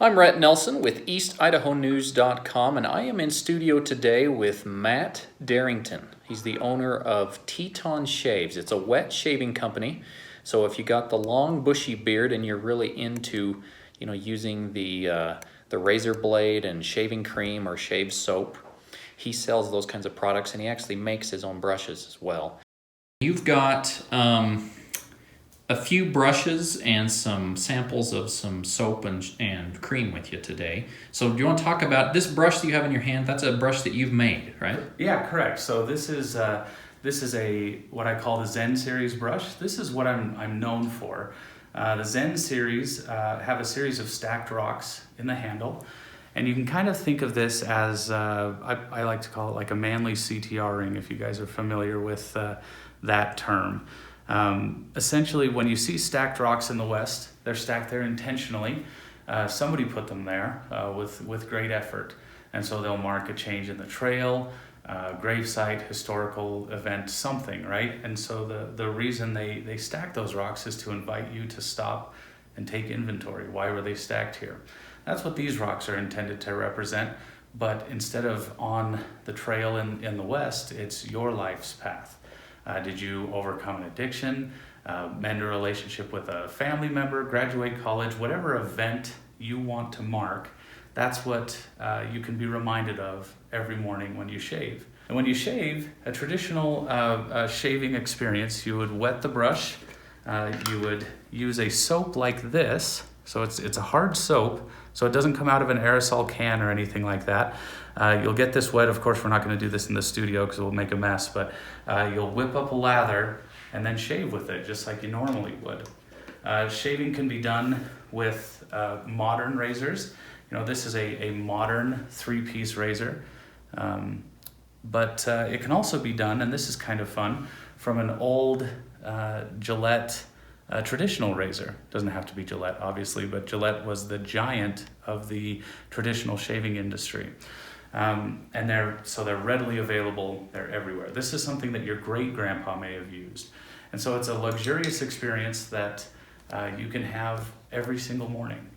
I'm Rhett Nelson with EastIdahoNews.com, and I am in studio today with Matt Darrington. He's the owner of Teton Shaves. It's a wet shaving company. So if you got the long bushy beard and you're really into, using the razor blade and shaving cream or shave soap, he sells those kinds of products, and he actually makes his own brushes as well. You've got a few brushes and some samples of some soap and cream with you today. So do you want to talk about this brush that you have in your hand? That's a brush that you've made, right? Yeah, correct. So this is a what I call the Zen Series brush. This is what I'm known for. The Zen Series have a series of stacked rocks in the handle, and you can kind of think of this as I like to call it like a manly CTR ring, if you guys are familiar with that term. Essentially, when you see stacked rocks in the West, they're stacked there intentionally. Somebody put them there with great effort. And so they'll mark a change in the trail, gravesite, historical event, something, right? And so the reason they stack those rocks is to invite you to stop and take inventory. Why were they stacked here? That's what these rocks are intended to represent. But instead of on the trail in the West, it's your life's path. Did you overcome an addiction, mend a relationship with a family member, graduate college, whatever event you want to mark? That's what you can be reminded of every morning when you shave. And when you shave, a traditional shaving experience, you would wet the brush, you would use a soap like this. So it's a hard soap, so it doesn't come out of an aerosol can or anything like that. You'll get this wet. Of course, we're not going to do this in the studio because we'll make a mess, but you'll whip up a lather and then shave with it just like you normally would. Shaving can be done with modern razors. This is a modern 3-piece razor, but it can also be done, and this is kind of fun, from an old Gillette traditional razor. Doesn't have to be Gillette, obviously, but Gillette was the giant of the traditional shaving industry. And they're readily available. They're everywhere. This is something that your great-grandpa may have used. And so it's a luxurious experience that you can have every single morning.